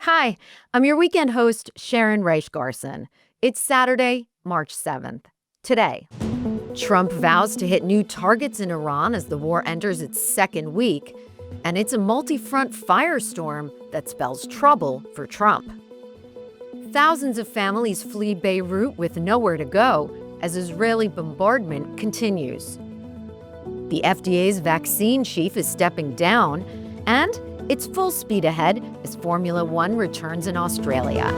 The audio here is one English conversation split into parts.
Hi, I'm your weekend host, Sharon Reichgarson. It's Saturday, March 7th. Today, Trump vows to hit new targets in Iran as the war enters its second week, and it's a multi-front firestorm that spells trouble for Trump. Thousands of families flee Beirut with nowhere to go as Israeli bombardment continues. The FDA's vaccine chief is stepping down, and it's full speed ahead as Formula One returns in Australia.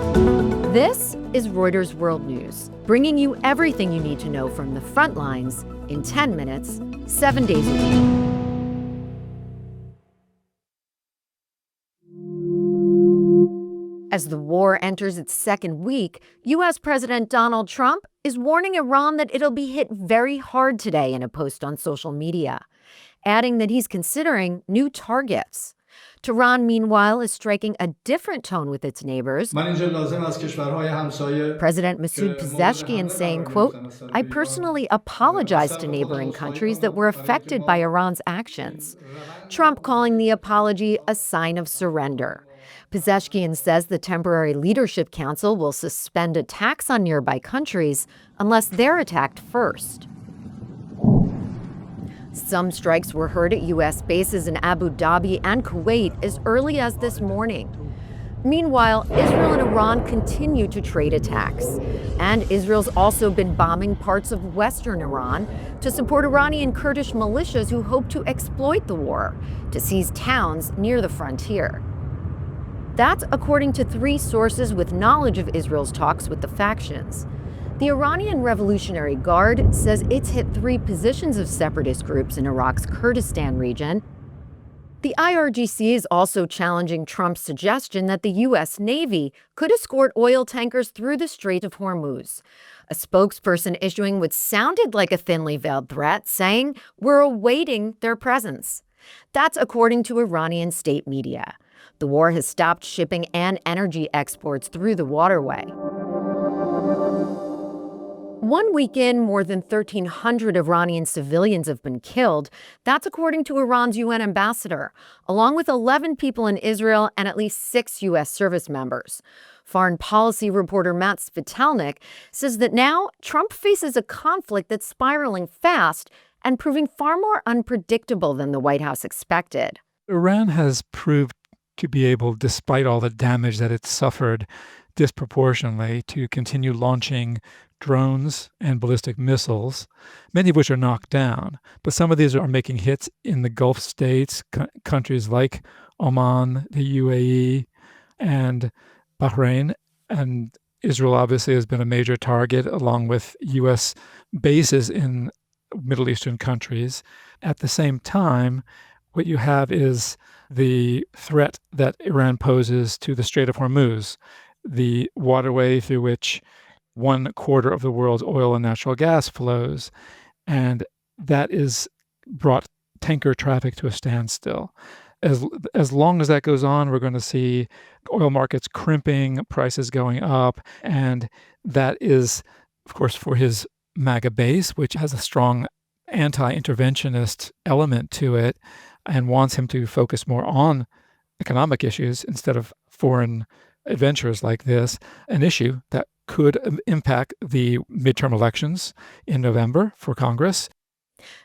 This is Reuters World News, bringing you everything you need to know from the front lines in 10 minutes, 7 days a week. As the war enters its second week, U.S. President Donald Trump is warning Iran that it'll be hit very hard today in a post on social media, adding that he's considering new targets. Tehran, meanwhile, is striking a different tone with its neighbors. President Masoud Pezeshkian saying, quote, "I personally apologize to neighboring countries that were affected by Iran's actions." Trump calling the apology a sign of surrender. Pezeshkian says the Temporary Leadership Council will suspend attacks on nearby countries unless they're attacked first. Some strikes were heard at U.S. bases in Abu Dhabi and Kuwait as early as this morning. Meanwhile, Israel and Iran continue to trade attacks. And Israel's also been bombing parts of western Iran to support Iranian Kurdish militias who hope to exploit the war to seize towns near the frontier. That's according to three sources with knowledge of Israel's talks with the factions. The Iranian Revolutionary Guard says it's hit 3 positions of separatist groups in Iraq's Kurdistan region. The IRGC is also challenging Trump's suggestion that the U.S. Navy could escort oil tankers through the Strait of Hormuz. A spokesperson issuing what sounded like a thinly veiled threat, saying, "We're awaiting their presence." That's according to Iranian state media. The war has stopped shipping and energy exports through the waterway. One week in, more than 1,300 Iranian civilians have been killed. That's according to Iran's UN ambassador, along with 11 people in Israel and at least 6 U.S. service members. Foreign policy reporter Matt Svitelnik says that now Trump faces a conflict that's spiraling fast and proving far more unpredictable than the White House expected. Iran has proved to be able, despite all the damage that it's suffered disproportionately, to continue launching drones and ballistic missiles, many of which are knocked down. But some of these are making hits in the Gulf states, countries like Oman, the UAE, and Bahrain. And Israel obviously has been a major target, along with U.S. bases in Middle Eastern countries. At the same time, what you have is the threat that Iran poses to the Strait of Hormuz, the waterway through which 1/4 of the world's oil and natural gas flows. And that is brought tanker traffic to a standstill. As long as that goes on, we're going to see oil markets crimping, prices going up. And that is, of course, for his MAGA base, which has a strong anti-interventionist element to it and wants him to focus more on economic issues instead of foreign adventures like this, an issue that could impact the midterm elections in November for Congress.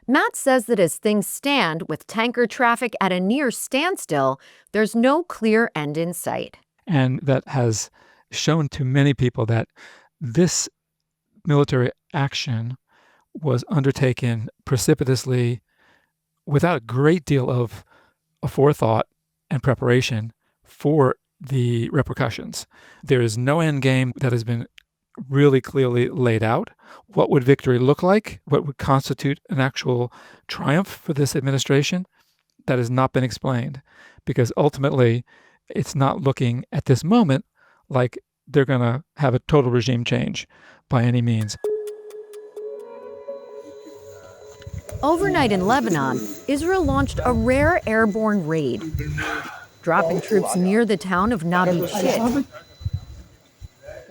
Matt says that as things stand, with tanker traffic at a near standstill, there's no clear end in sight. And that has shown to many people that this military action was undertaken precipitously without a great deal of forethought and preparation for the repercussions. There is no end game that has been really clearly laid out. What would victory look like? What would constitute an actual triumph for this administration? That has not been explained, because ultimately it's not looking at this moment like they're going to have a total regime change by any means. Overnight in Lebanon, Israel launched a rare airborne raid, dropping troops near the town of Nabi Shit.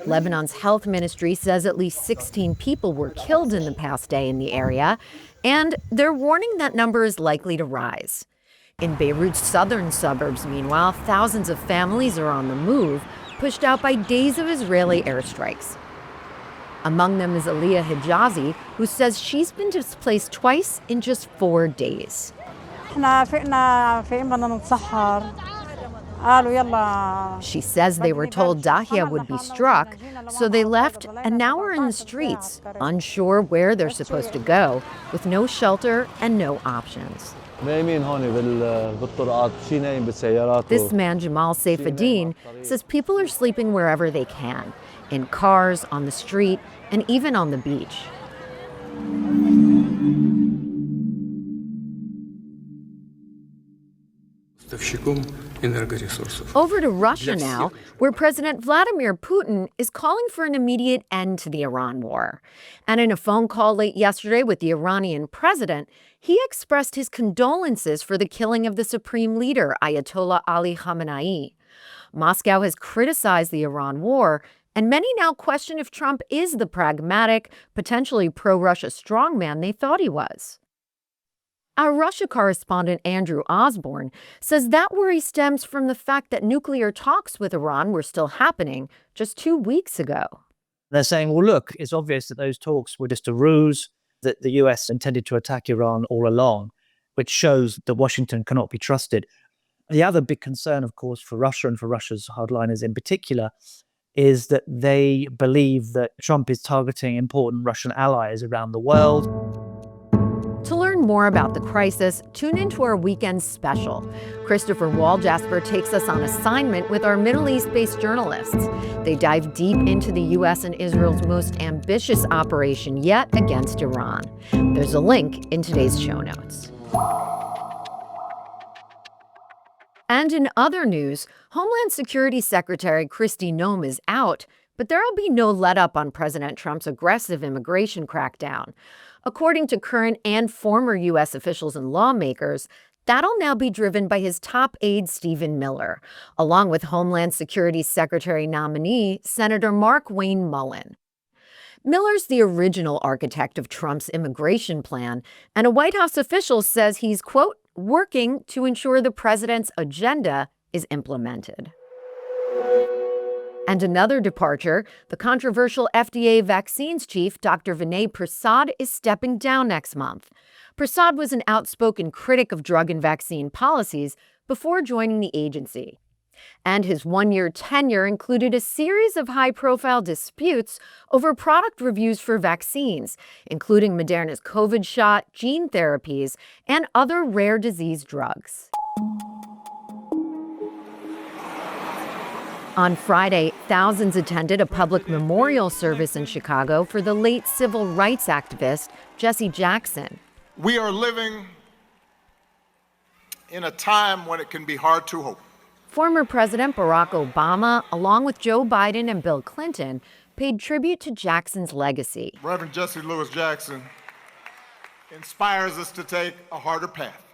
Lebanon's health ministry says at least 16 people were killed in the past day in the area, and they're warning that number is likely to rise. In Beirut's southern suburbs, meanwhile, thousands of families are on the move, pushed out by days of Israeli airstrikes. Among them is Aliyah Hijazi, who says she's been displaced twice in just 4 days. She says they were told Dahia would be struck, so they left and now are in the streets, unsure where they're supposed to go, with no shelter and no options. This man, Jamal Saifuddin, says people are sleeping wherever they can, in cars, on the street, and even on the beach. Over to Russia now, where President Vladimir Putin is calling for an immediate end to the Iran war. And in a phone call late yesterday with the Iranian president, he expressed his condolences for the killing of the supreme leader, Ayatollah Ali Khamenei. Moscow has criticized the Iran war, and many now question if Trump is the pragmatic, potentially pro-Russia strongman they thought he was. Our Russia correspondent Andrew Osborne says that worry stems from the fact that nuclear talks with Iran were still happening just 2 weeks ago. They're saying, well, look, it's obvious that those talks were just a ruse, that the US intended to attack Iran all along, which shows that Washington cannot be trusted. The other big concern, of course, for Russia and for Russia's hardliners in particular, is that they believe that Trump is targeting important Russian allies around the world. To learn more about the crisis, tune into our weekend special. Christopher Walljasper takes us on assignment with our Middle East-based journalists. They dive deep into the U.S. and Israel's most ambitious operation yet against Iran. There's a link in today's show notes. And in other news, Homeland Security Secretary Kristi Noem is out, but there'll be no let-up on President Trump's aggressive immigration crackdown. According to current and former U.S. officials and lawmakers, that'll now be driven by his top aide, Stephen Miller, along with Homeland Security Secretary nominee Senator Mark Wayne Mullen. Miller's the original architect of Trump's immigration plan, and a White House official says he's, quote, working to ensure the president's agenda is implemented. And another departure, the controversial FDA vaccines chief, Dr. Vinay Prasad, is stepping down next month. Prasad was an outspoken critic of drug and vaccine policies before joining the agency. And his one-year tenure included a series of high-profile disputes over product reviews for vaccines, including Moderna's COVID shot, gene therapies, and other rare disease drugs. On Friday, thousands attended a public memorial service in Chicago for the late civil rights activist Jesse Jackson. We are living in a time when it can be hard to hope. Former President Barack Obama, along with Joe Biden and Bill Clinton, paid tribute to Jackson's legacy. Reverend Jesse Lewis Jackson inspires us to take a harder path.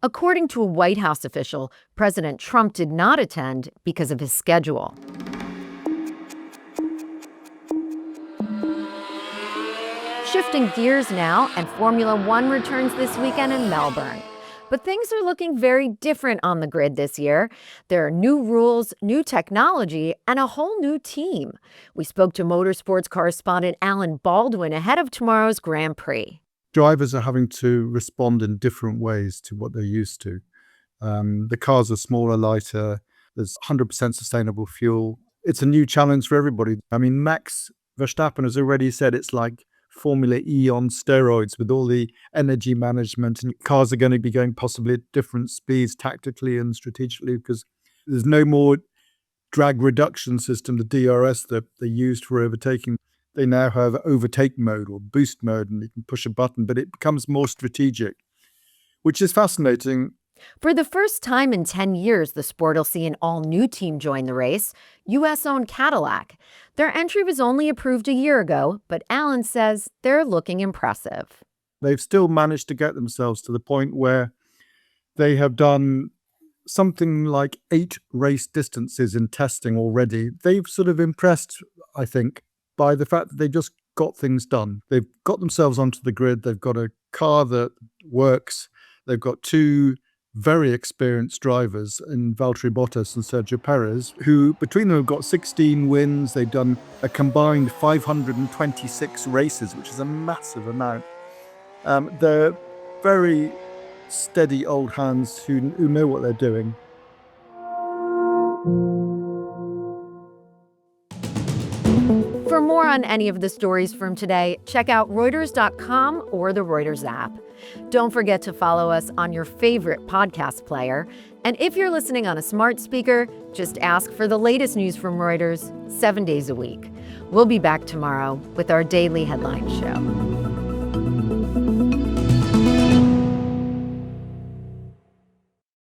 According to a White House official, President Trump did not attend because of his schedule. Shifting gears now, and Formula One returns this weekend in Melbourne. But things are looking very different on the grid this year. There are new rules, new technology, and a whole new team. We spoke to motorsports correspondent Alan Baldwin ahead of tomorrow's Grand Prix. Drivers are having to respond in different ways to what they're used to. The cars are smaller, lighter. There's 100% sustainable fuel. It's a new challenge for everybody. I mean, Max Verstappen has already said it's like Formula E on steroids with all the energy management, and cars are going to be going possibly at different speeds tactically and strategically because there's no more drag reduction system, the DRS that they used for overtaking. They now have overtake mode or boost mode, and you can push a button, but it becomes more strategic, which is fascinating. For the first time in 10 years, the sport will see an all-new team join the race, U.S.-owned Cadillac. Their entry was only approved a year ago, but Allen says they're looking impressive. They've still managed to get themselves to the point where they have done something like 8 race distances in testing already. They've sort of impressed, I think, by the fact that they just got things done. They've got themselves onto the grid. They've got a car that works. They've got 2 very experienced drivers in Valtteri Bottas and Sergio Perez, who between them have got 16 wins. They've done a combined 526 races, which is a massive amount. They're very steady old hands who know what they're doing. For more on any of the stories from today, check out Reuters.com or the Reuters app. Don't forget to follow us on your favorite podcast player. And if you're listening on a smart speaker, just ask for the latest news from Reuters 7 days a week. We'll be back tomorrow with our daily headline show.